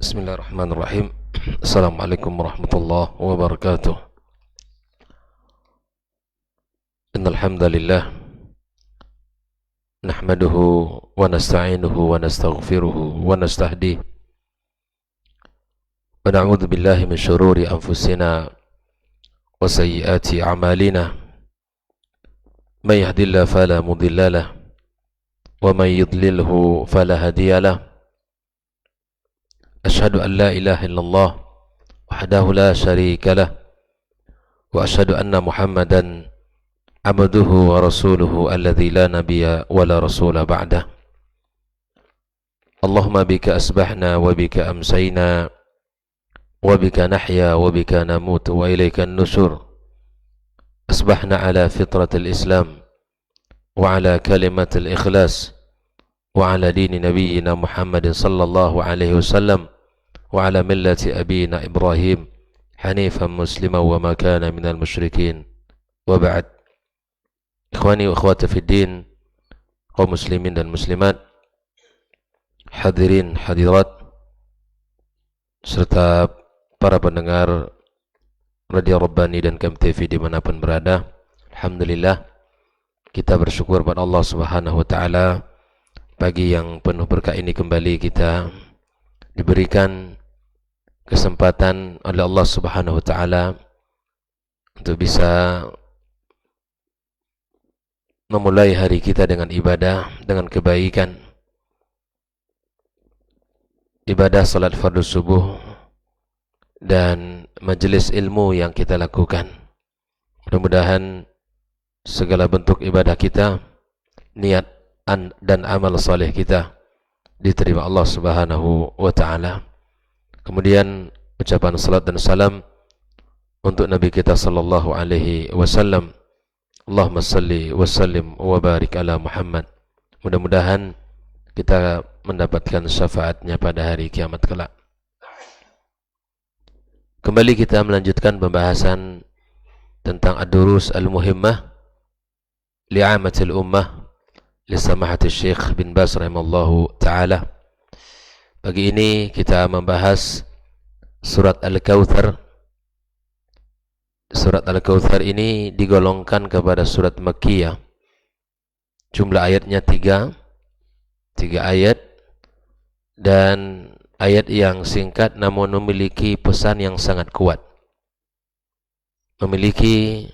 Bismillahirrahmanirrahim. Assalamualaikum warahmatullahi wabarakatuh. Innal hamdalillah nahmaduhu wa nasta'inuhu wa nastaghfiruhu wa nastahdihi wa na'udzu billahi min shururi anfusina wa sayyiati a'malina. May yahdihillahu fala mudilla lahu wa may yudlilhu fala hadiya lahu. Asyhadu an la ilaha illallah wahdahu la syarika lah wa asyhadu anna Muhammadan abduhu wa rasuluhu alladzi la nabiyya wa la rasula ba'dah. Allahumma bika asbahna wa bika amsayna wa bika nahya wa bika namut wa ilaika an-nusyur. Asbahna ala fitratil Islam wa ala kalimatil ikhlas wa ala dini nabiyyina Muhammadin sallallahu alaihi wasallam wa ala millati abina Ibrahim hanifan musliman wa ma kana minal musyrikin. Wa ba'd. Ikhwani wa akhwati fid din, kaum muslimin dan muslimat, hadirin hadirat serta para pendengar Radio Rabbani dan KMTV dimanapun berada, alhamdulillah kita bersyukur pada Allah Subhanahu wa taala. Pagi yang penuh berkah ini kembali kita diberikan kesempatan oleh Allah Subhanahu wa taala untuk bisa memulai hari kita dengan ibadah, dengan kebaikan. Ibadah salat fardu subuh dan majelis ilmu yang kita lakukan. Mudah-mudahan segala bentuk ibadah kita, niat dan amal saleh kita diterima Allah Subhanahu wa taala. Kemudian ucapan salat dan salam untuk Nabi kita sallallahu alaihi wasallam. Allahumma salli wa sallim wa barik ala Muhammad. Mudah-mudahan kita mendapatkan syafaatnya pada hari kiamat kelak. Kembali kita melanjutkan pembahasan tentang ad-durus al-muhimmah li'amatil ummah li samahati Syekh bin Baz rahimallahu ta'ala. Pagi ini kita membahas surat Al-Kautsar. Surat Al-Kautsar ini digolongkan kepada surat Makkiyah. Jumlah ayatnya 3 ayat, dan ayat yang singkat namun memiliki pesan yang sangat kuat, memiliki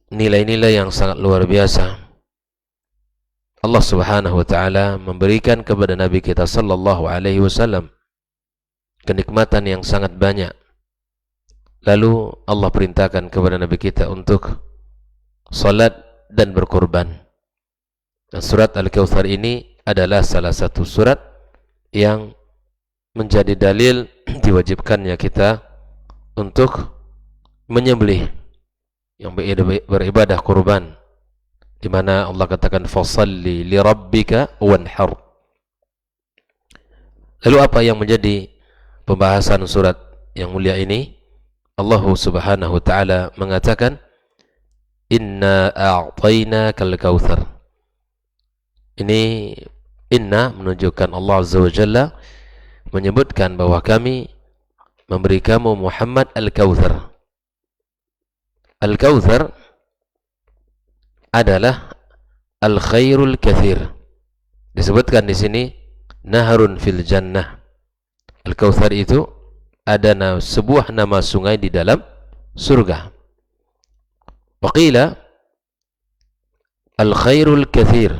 nilai-nilai yang sangat luar biasa. Allah Subhanahu wa taala memberikan kepada Nabi kita sallallahu alaihi wasallam kenikmatan yang sangat banyak. Lalu Allah perintahkan kepada Nabi kita untuk salat dan berkorban. Dan surat Al-Kautsar ini adalah salah satu surat yang menjadi dalil diwajibkannya kita untuk menyembelih, yang beribadah kurban, di mana Allah katakan fasalli li rabbika wanhar. Lalu apa yang menjadi pembahasan surat yang mulia ini? Allah Subhanahu wa taala mengatakan inna a'tainakal kautsar. Ini inna menunjukkan Allah Azza wa Jalla menyebutkan bahwa kami memberi kamu Muhammad al-Kautsar. Al-Kautsar adalah al-khairul katsir. Disebutkan di sini naharun fil jannah. Al-Kautsar itu ada sebuah nama sungai di dalam surga. Waqila al-khairul katsir,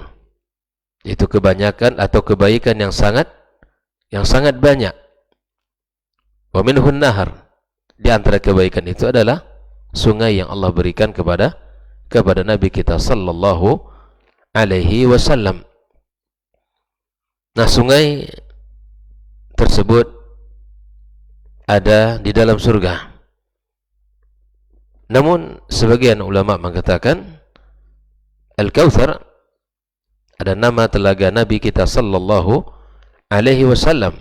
itu kebanyakan atau kebaikan yang sangat banyak. Wa minhun nahar, di antara kebaikan itu adalah sungai yang Allah berikan kepada Nabi kita sallallahu alaihi wasallam. Nah, sungai tersebut ada di dalam surga. Namun sebagian ulama mengatakan Al-Kautsar ada nama telaga Nabi kita sallallahu alaihi wasallam.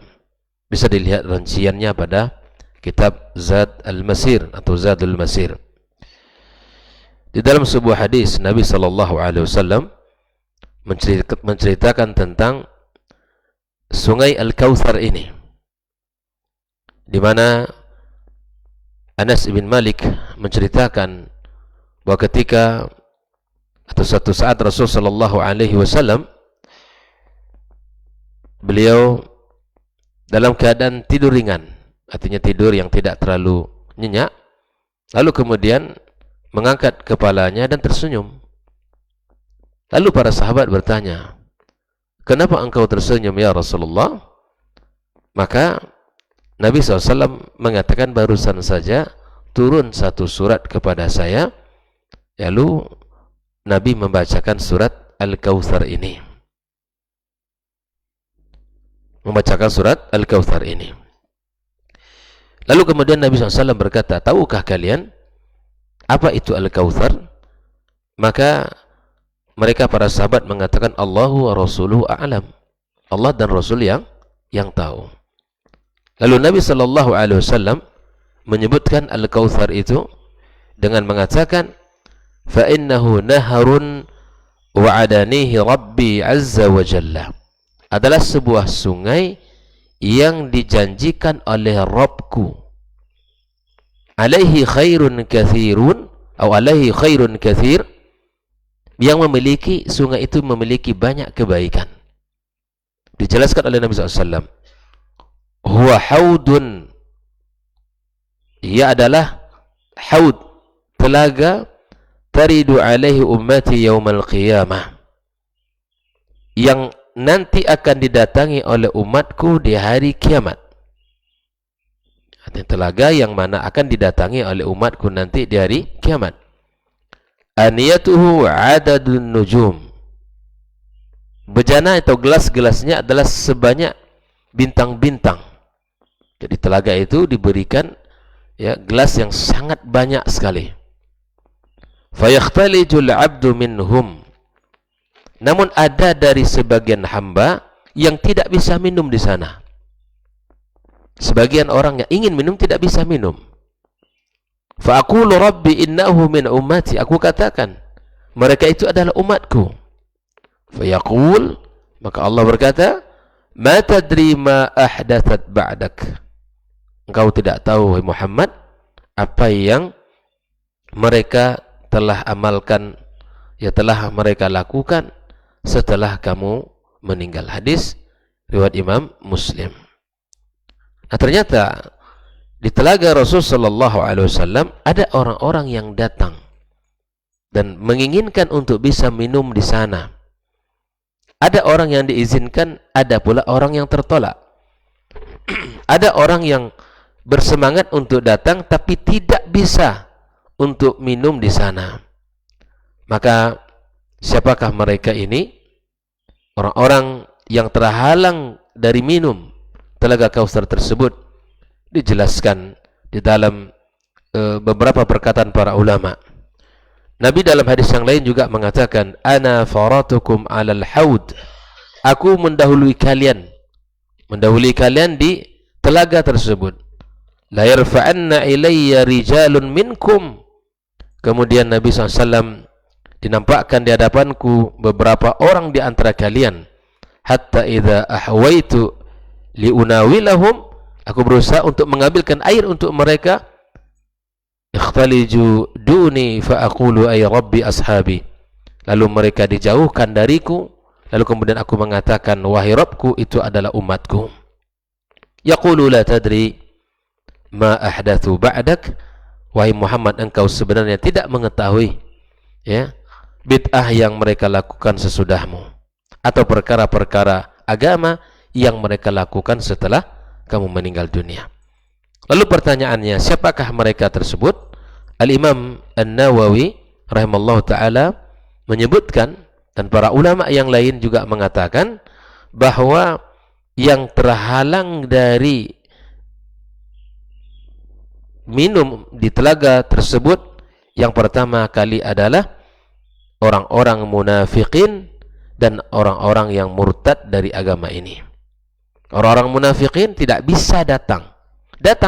Bisa dilihat rinciannya pada kitab Zad al-Masir atau Zadul Masir. Di dalam sebuah hadis Nabi sallallahu alaihi wasallam menceritakan tentang sungai Al-Kautsar ini, di mana Anas bin Malik menceritakan bahwa ketika atau suatu saat Rasul sallallahu alaihi wasallam beliau dalam keadaan tidur ringan, artinya tidur yang tidak terlalu nyenyak, lalu kemudian mengangkat kepalanya dan tersenyum. Lalu para sahabat bertanya, "Kenapa engkau tersenyum ya Rasulullah?" Maka Nabi SAW mengatakan, "Barusan saja turun satu surat kepada saya." Lalu Nabi membacakan surat Al-Kautsar ini. Membacakan surat Al-Kautsar ini. Lalu kemudian Nabi SAW berkata, "Tahukah kalian apa itu Al-Kautsar?" Maka mereka para sahabat mengatakan, "Allahu wa rasuluhu a'lam." Allah dan Rasul yang tahu. Lalu Nabi SAW menyebutkan Al-Kautsar itu dengan mengatakan, "Fa innahu naharun wa'adanihi Rabbi azza wa jalla." Adalah sebuah sungai yang dijanjikan oleh Rabbku. Alaihi khairun kathirun, atau alaihi khairun kathir, yang memiliki sungai itu memiliki banyak kebaikan. Dijelaskan oleh Nabi SAW, huwa haudun, ia adalah haud, telaga, taridu alaihi ummati yaumal qiyamah, yang nanti akan didatangi oleh umatku di hari kiamat. Artinya telaga yang mana akan didatangi oleh umatku nanti di hari kiamat. Aniyatuhu adadun nujum, bejana atau gelas-gelasnya adalah sebanyak bintang-bintang. Jadi telaga itu diberikan ya gelas yang sangat banyak sekali. Fayakhtalijul abdu minhum, namun ada dari sebagian hamba yang tidak bisa minum di sana. Sebagian orang yang ingin minum tidak bisa minum. Fa aqulu rabbi innahu min ummati, aku katakan mereka itu adalah umatku. Fa yaqul, maka Allah berkata, ma tadri ma ahdathat ba'dak, engkau tidak tahu Muhammad apa yang mereka telah amalkan, ya telah mereka lakukan setelah kamu meninggal. Hadis riwayat Imam Muslim. Nah, ternyata di telaga Rasul sallallahu alaihi wasallam ada orang-orang yang datang dan menginginkan untuk bisa minum di sana. Ada orang yang diizinkan, ada pula orang yang tertolak. Ada orang yang bersemangat untuk datang tapi tidak bisa untuk minum di sana. Maka siapakah mereka ini? Orang-orang yang terhalang dari minum telaga Kautsar tersebut. Dijelaskan di dalam beberapa perkataan para ulama. Nabi dalam hadis yang lain juga mengatakan, ana faratukum alal haud, aku mendahului kalian di telaga tersebut. La yarfa'anna ilayya rijalun minkum, kemudian Nabi SAW dinampakkan di hadapanku beberapa orang di antara kalian, hatta idza ahwaitu liunawilahum, aku berusaha untuk mengambilkan air untuk mereka, ikhtaliju duni fa aqulu ay rabbi ashabi, lalu mereka dijauhkan dariku, lalu kemudian aku mengatakan, wahai Rabbku, itu adalah umatku. Yaqulu la tadri ma ahdathu ba'dak, wahai Muhammad, engkau sebenarnya tidak mengetahui ya bid'ah yang mereka lakukan sesudahmu, atau perkara-perkara agama yang mereka lakukan setelah kamu meninggal dunia. Lalu pertanyaannya, siapakah mereka tersebut? Al-Imam An-Nawawi rahimallahu ta'ala menyebutkan, dan para ulama yang lain juga mengatakan, bahwa yang terhalang dari minum di telaga tersebut yang pertama kali adalah orang-orang munafikin dan orang-orang yang murtad dari agama ini. Orang-orang munafikin tidak bisa datang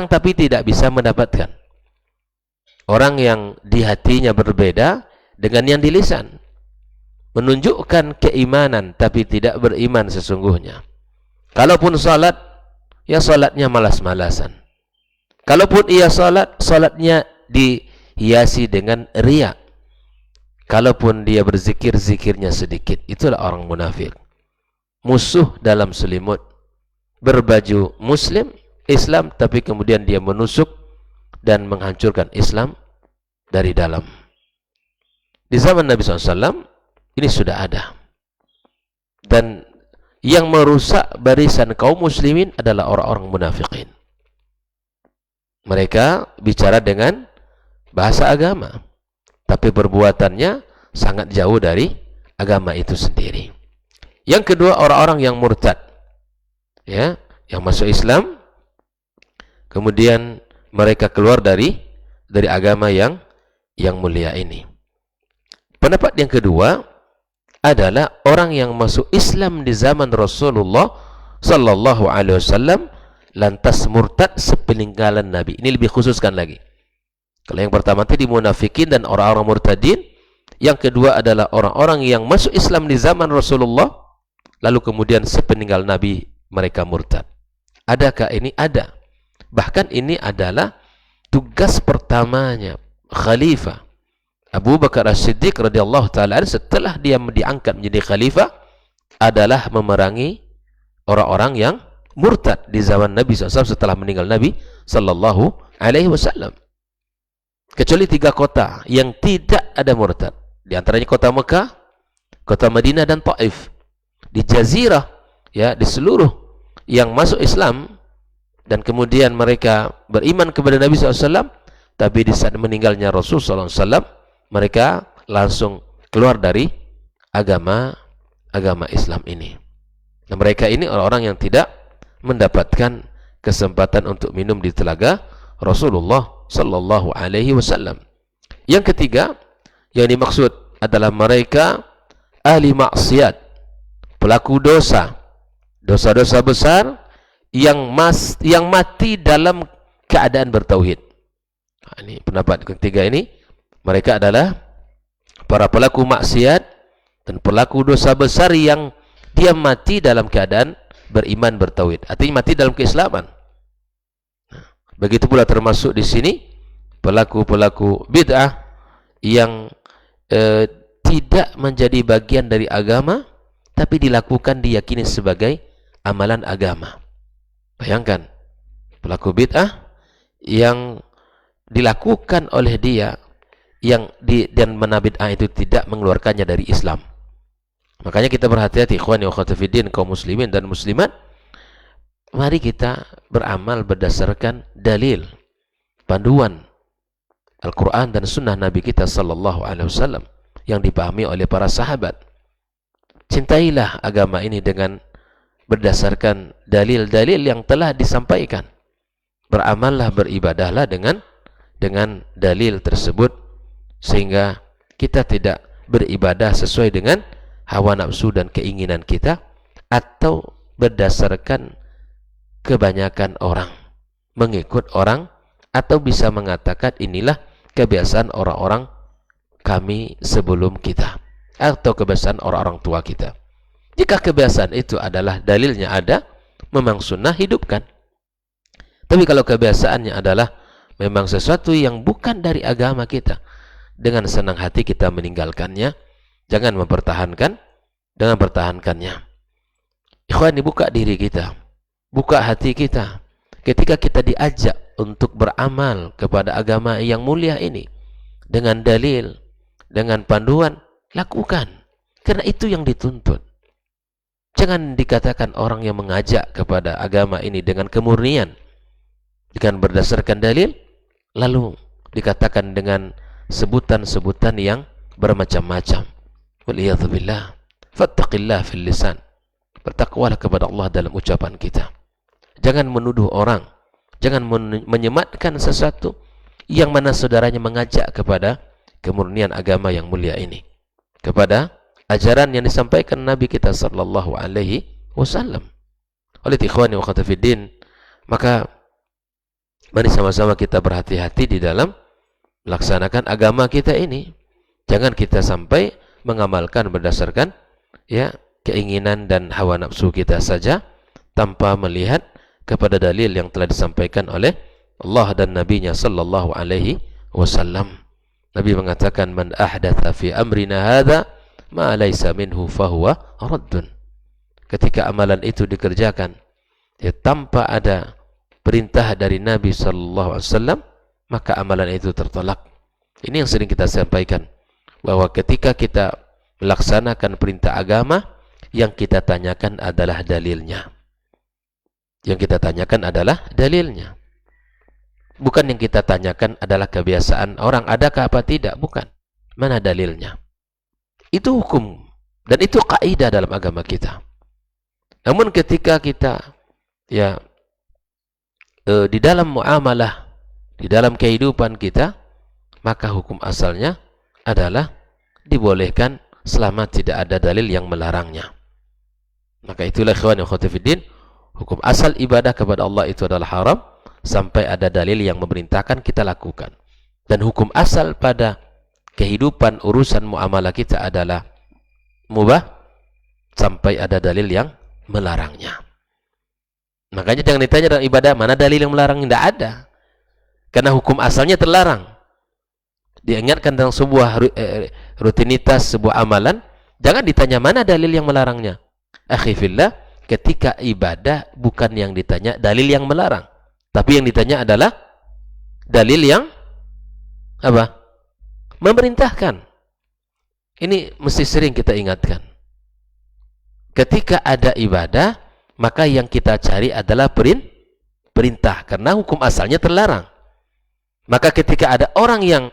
tapi tidak bisa mendapatkan. Orang yang di hatinya berbeda dengan yang di lisan, menunjukkan keimanan tapi tidak beriman sesungguhnya. Kalaupun salat, ya salatnya malas-malasan. Kalaupun ia salat, salatnya dihiasi dengan riya. Kalaupun dia berzikir, zikirnya sedikit. Itulah orang munafik. Musuh dalam selimut, berbaju muslim, Islam, tapi kemudian dia menusuk dan menghancurkan Islam dari dalam. Di zaman Nabi SAW, ini sudah ada. Dan yang merusak barisan kaum muslimin adalah orang-orang munafikin. Mereka bicara dengan bahasa agama, tapi perbuatannya sangat jauh dari agama itu sendiri. Yang kedua, orang-orang yang murtad, ya, yang masuk Islam, kemudian mereka keluar dari agama yang mulia ini. Pendapat yang kedua adalah orang yang masuk Islam di zaman Rasulullah sallallahu alaihi wasallam lantas murtad sepeninggalan Nabi. Ini lebih khususkan lagi. Kalau yang pertama tadi munafikin dan orang-orang murtadin, yang kedua adalah orang-orang yang masuk Islam di zaman Rasulullah lalu kemudian sepeninggal Nabi mereka murtad. Adakah ini? Ada. Bahkan ini adalah tugas pertamanya khalifah Abu Bakar As-Siddiq radhiyallahu taala setelah dia diangkat menjadi khalifah adalah memerangi orang-orang yang murtad di zaman Nabi SAW setelah meninggal Nabi sallallahu alaihi wasallam. Kecuali 3 kota yang tidak ada murtad. Di antaranya kota Mekah, kota Madinah dan Taif. Di jazirah, ya, di seluruh yang masuk Islam dan kemudian mereka beriman kepada Nabi SAW, tapi di saat meninggalnya Rasul SAW mereka langsung keluar dari agama Islam ini. Nah, mereka ini orang-orang yang tidak mendapatkan kesempatan untuk minum di telaga Rasulullah sallallahu alaihi wasallam. Yang ketiga yang dimaksud adalah mereka ahli maksiat, pelaku dosa-dosa besar yang mati dalam keadaan bertauhid. Nah, ini pendapat ketiga ini. Mereka adalah para pelaku maksiat dan pelaku dosa besar yang dia mati dalam keadaan beriman bertauhid. Artinya mati dalam keislaman. Nah, begitu pula termasuk di sini pelaku-pelaku bid'ah yang tidak menjadi bagian dari agama tapi dilakukan diyakini sebagai amalan agama. Bayangkan pelaku bid'ah yang dilakukan oleh dia dan menabid'ah itu tidak mengeluarkannya dari Islam. Makanya kita berhati-hati ikhwani wa akhwati fiddin, kaum muslimin dan muslimat. Mari kita beramal berdasarkan dalil, panduan Al-Quran dan sunnah Nabi kita sallallahu alaihi wasallam yang dipahami oleh para sahabat. Cintailah agama ini dengan berdasarkan dalil-dalil yang telah disampaikan. Beramallah, beribadahlah dengan dalil tersebut, sehingga kita tidak beribadah sesuai dengan hawa nafsu dan keinginan kita atau berdasarkan kebanyakan orang, mengikut orang, atau bisa mengatakan inilah kebiasaan orang-orang kami sebelum kita atau kebiasaan orang-orang tua kita. Jika kebiasaan itu adalah dalilnya ada, memang sunnah, hidupkan. Tapi kalau kebiasaannya adalah memang sesuatu yang bukan dari agama kita, dengan senang hati kita meninggalkannya, jangan mempertahankannya. Ikhwani, buka diri kita, buka hati kita. Ketika kita diajak untuk beramal kepada agama yang mulia ini dengan dalil, dengan panduan, lakukan. Karena itu yang dituntut. Jangan dikatakan orang yang mengajak kepada agama ini dengan kemurnian, dengan berdasarkan dalil, lalu dikatakan dengan sebutan-sebutan yang bermacam-macam. Waliyadzubillah. Fattaqillah fil lisan. Bertakwalah kepada Allah dalam ucapan kita. Jangan menuduh orang, jangan menyematkan sesuatu yang mana saudaranya mengajak kepada kemurnian agama yang mulia ini, kepada ajaran yang disampaikan Nabi kita sallallahu alaihi wasallam. Oleh ikhwani wa akhwati fiddin, maka mari sama-sama kita berhati-hati di dalam melaksanakan agama kita ini. Jangan kita sampai mengamalkan berdasarkan keinginan dan hawa nafsu kita saja tanpa melihat kepada dalil yang telah disampaikan oleh Allah dan Nabi-Nya sallallahu alaihi wasallam. Nabi mengatakan, man ahdatha fi amrina hadza ma laysa minhu fahuwa raddun. Ketika amalan itu dikerjakan tanpa ada perintah dari Nabi sallallahu alaihi wasallam, maka amalan itu tertolak. Ini yang sering kita sampaikan, bahwa ketika kita melaksanakan perintah agama, yang kita tanyakan adalah dalilnya. Yang kita tanyakan adalah dalilnya. Bukan yang kita tanyakan adalah kebiasaan orang, adakah apa tidak, bukan. Mana dalilnya? Itu hukum dan itu kaidah dalam agama kita. Namun ketika kita di dalam muamalah, di dalam kehidupan kita, maka hukum asalnya adalah dibolehkan selama tidak ada dalil yang melarangnya. Maka itulah ikhwan wa akhwat fiddin, hukum asal ibadah kepada Allah itu adalah haram sampai ada dalil yang memerintahkan kita lakukan. Dan hukum asal pada kehidupan urusan muamalah kita adalah mubah sampai ada dalil yang melarangnya. Makanya jangan ditanya dalam ibadah, mana dalil yang melarang? Tidak ada. Karena hukum asalnya terlarang. Diingatkan tentang sebuah rutinitas, sebuah amalan, jangan ditanya mana dalil yang melarangnya. Akhi fillah, ketika ibadah bukan yang ditanya dalil yang melarang, tapi yang ditanya adalah dalil yang apa? Memerintahkan. Ini mesti sering kita ingatkan. Ketika ada ibadah, maka yang kita cari adalah perintah, karena hukum asalnya terlarang. Maka ketika ada orang yang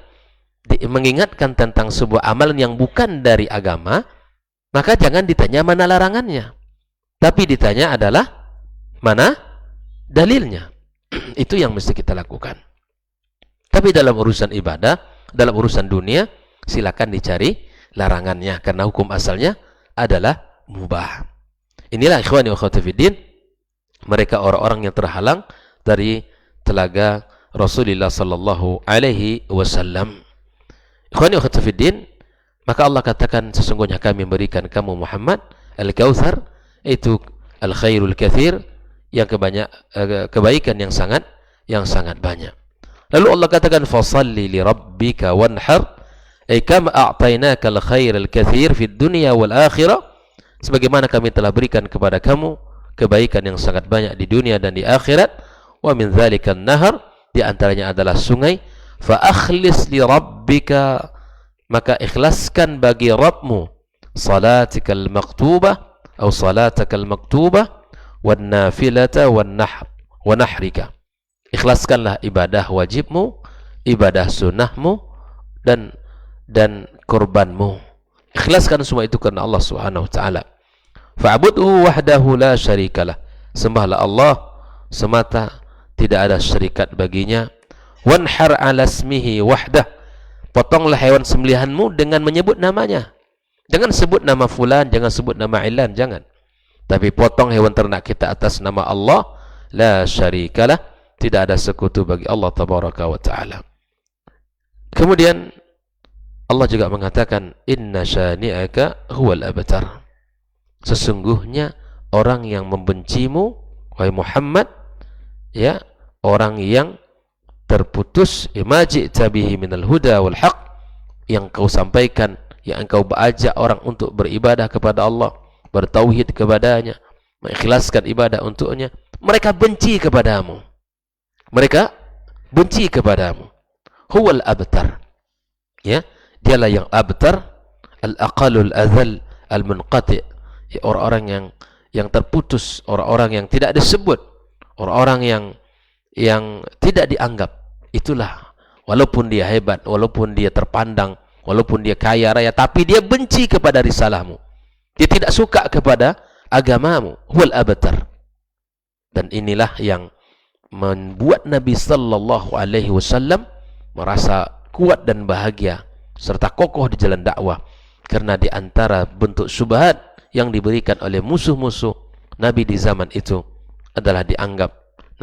mengingatkan tentang sebuah amalan yang bukan dari agama, maka jangan ditanya mana larangannya, tapi ditanya adalah mana dalilnya. Itu yang mesti kita lakukan. Tapi dalam urusan ibadah, dalam urusan dunia, silakan dicari larangannya, karena hukum asalnya adalah mubah. Inilah ikhwani wa akhwati fiddin, mereka orang-orang yang terhalang dari telaga Rasulullah sallallahu alaihi wasallam. Ikhwani wa akhwati fiddin, maka Allah katakan, sesungguhnya kami memberikan kamu Muhammad al-Kautsar, itu al-khairul katsir, yang kebaikan yang sangat banyak. Lalu Allah katakan, fasalli li rabbika wanhar, ay kama a'tainaka al-khairal katsir fid dunya wal akhirah, sebagaimana kami telah berikan kepada kamu kebaikan yang sangat banyak di dunia dan di akhirat. Wa min dzalika an-nahar, di antaranya adalah sungai. Fa akhlis li rabbika, maka ikhlaskan bagi Rabbmu, salatikal maktubah atau salatakal maktubah wan nafilata wan nahrika. Ikhlaskanlah ibadah wajibmu, ibadah sunnahmu, dan kurbanmu. Ikhlaskan semua itu karena Allah Subhanahu wa taala. Fa'budhu wahdahu la syarikalah. Sembahlah Allah semata, tidak ada syarikat baginya. Wanhar ala ismihi wahdah. Potonglah hewan sembelihanmu dengan menyebut namanya. Jangan sebut nama fulan, jangan sebut nama ilan, jangan. Tapi potong hewan ternak kita atas nama Allah, la syarikalah, tidak ada sekutu bagi Allah tabaraka wa taala. Kemudian Allah juga mengatakan, inna syani'aka huwal abtar. Sesungguhnya orang yang membencimu, wahai Muhammad, orang yang terputus, imaji'ta bihi minal huda wal haq, yang kau sampaikan, yang engkau ajak orang untuk beribadah kepada Allah, bertauhid kepadanya, mengikhlaskan ibadah untuknya, mereka benci kepadamu. Mereka benci kepadamu. Huwal abtar. Dialah yang abtar, al-aqalul azal, al-munqati', orang-orang yang terputus, orang-orang yang tidak disebut, orang-orang yang tidak dianggap. Itulah, walaupun dia hebat, walaupun dia terpandang, walaupun dia kaya raya, tapi dia benci kepada risalahmu, dia tidak suka kepada agamamu. Huwal abtar. Dan inilah yang membuat Nabi sallallahu alaihi wasallam merasa kuat dan bahagia serta kokoh di jalan dakwah, karena di antara bentuk syubhat yang diberikan oleh musuh-musuh Nabi di zaman itu adalah dianggap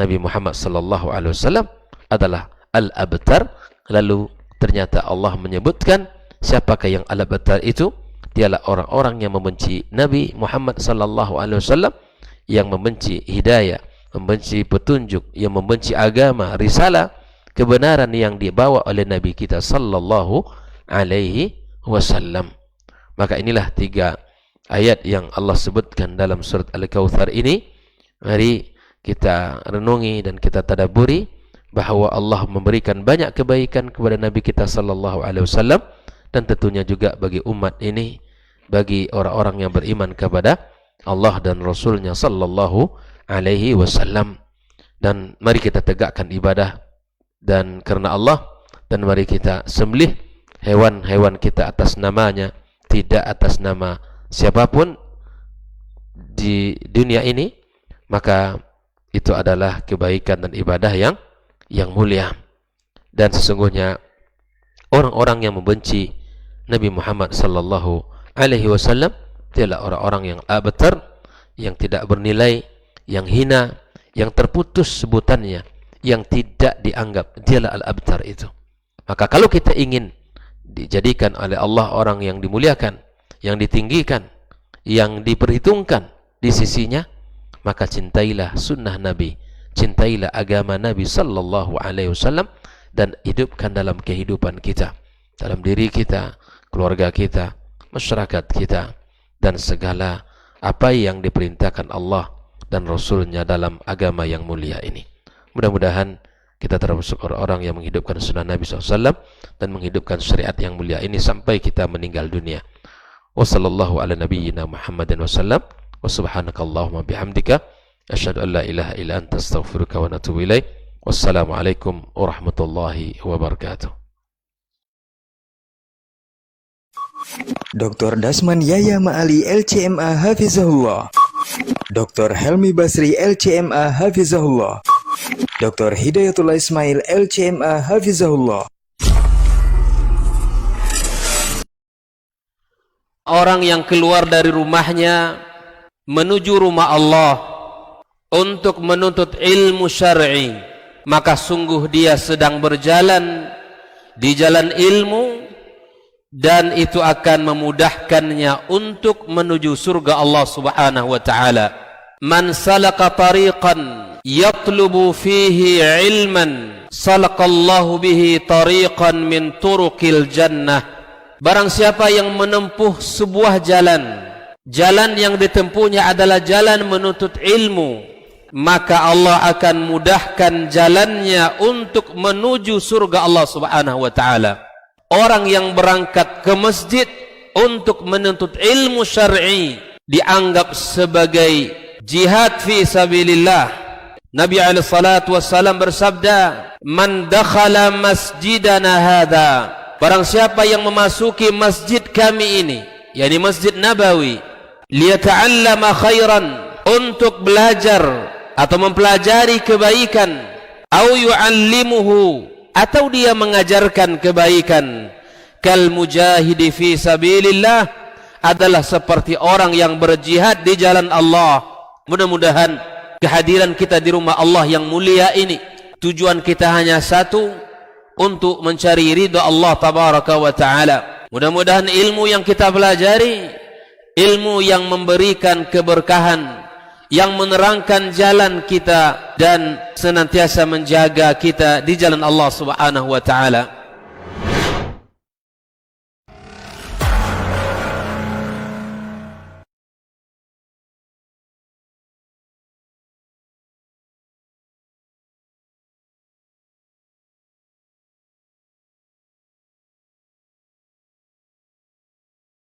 Nabi Muhammad sallallahu alaihi wasallam adalah al-abtar. Lalu ternyata Allah menyebutkan siapakah yang al-abtar itu? Dialah orang-orang yang membenci Nabi Muhammad sallallahu alaihi wasallam, yang membenci hidayah, membenci petunjuk, yang membenci agama, risalah, kebenaran yang dibawa oleh Nabi kita sallallahu alaihi wasallam. Maka inilah 3 ayat yang Allah sebutkan dalam surat Al-Kautsar ini. Mari kita renungi dan kita tadabburi bahwa Allah memberikan banyak kebaikan kepada Nabi kita sallallahu alaihi wasallam, dan tentunya juga bagi umat ini, bagi orang-orang yang beriman kepada Allah dan Rasulnya sallallahu alaihi wasallam. Dan mari kita tegakkan ibadah dan karena Allah, dan mari kita sembelih hewan-hewan kita atas namanya, tidak atas nama siapapun di dunia ini. Maka itu adalah kebaikan dan ibadah yang mulia. Dan sesungguhnya orang-orang yang membenci Nabi Muhammad sallallahu alaihi wasallam adalah orang-orang yang abtar, yang tidak bernilai, yang hina, yang terputus sebutannya, yang tidak dianggap. Dialah al-abtar itu. Maka kalau kita ingin dijadikan oleh Allah orang yang dimuliakan, yang ditinggikan, yang diperhitungkan di sisinya, maka cintailah sunnah Nabi, cintailah agama Nabi sallallahu alaihi wasallam, dan hidupkan dalam kehidupan kita, dalam diri kita, keluarga kita, masyarakat kita, dan segala apa yang diperintahkan Allah dan Rasulnya dalam agama yang mulia ini. Mudah-mudahan kita termasuk orang-orang yang menghidupkan sunnah Nabi SAW dan menghidupkan syariat yang mulia ini sampai kita meninggal dunia. Wa sallallahu ala nabiyyina Muhammadin wa sallam, wa subhanakallahumma bihamdika asyhadu an la ilaha illa anta astaghfiruka wa atubu ilaik. Wassalamualaikum warahmatullahi wabarakatuh. Dr. Dasman Yahya Ma'ali LCMA Hafizahullah, Dr. Helmi Basri LCMA Hafizahullah, Dr. Hidayatullah Ismail LCMA Hafizahullah. Orang yang keluar dari rumahnya menuju rumah Allah untuk menuntut ilmu syar'i, maka sungguh dia sedang berjalan di jalan ilmu, dan itu akan memudahkannya untuk menuju surga Allah Subhanahu wa taala. Man salaka tariqan yatlubu fihi ilman salakallahu bihi tariqan min turuqil jannah. Barang siapa yang menempuh sebuah jalan, jalan yang ditempuhnya adalah jalan menuntut ilmu, maka Allah akan mudahkan jalannya untuk menuju surga Allah Subhanahu wa taala. Orang yang berangkat ke masjid untuk menuntut ilmu syar'i dianggap sebagai jihad fi sabilillah. Nabi alaihi salatu wassalam bersabda, "Man dakhala masjidana hadza," barang siapa yang memasuki masjid kami ini, yakni Masjid Nabawi, liyata'allama khairan, untuk belajar atau mempelajari kebaikan, au yu'allimuhu, atau dia mengajarkan kebaikan, kal mujahidi fi sabilillah, adalah seperti orang yang berjihad di jalan Allah. Mudah-mudahan kehadiran kita di rumah Allah yang mulia ini, tujuan kita hanya satu, untuk mencari ridha Allah tabaraka wa taala. Mudah-mudahan ilmu yang kita pelajari, ilmu yang memberikan keberkahan, yang menerangkan jalan kita dan senantiasa menjaga kita di jalan Allah Subhanahu wa taala.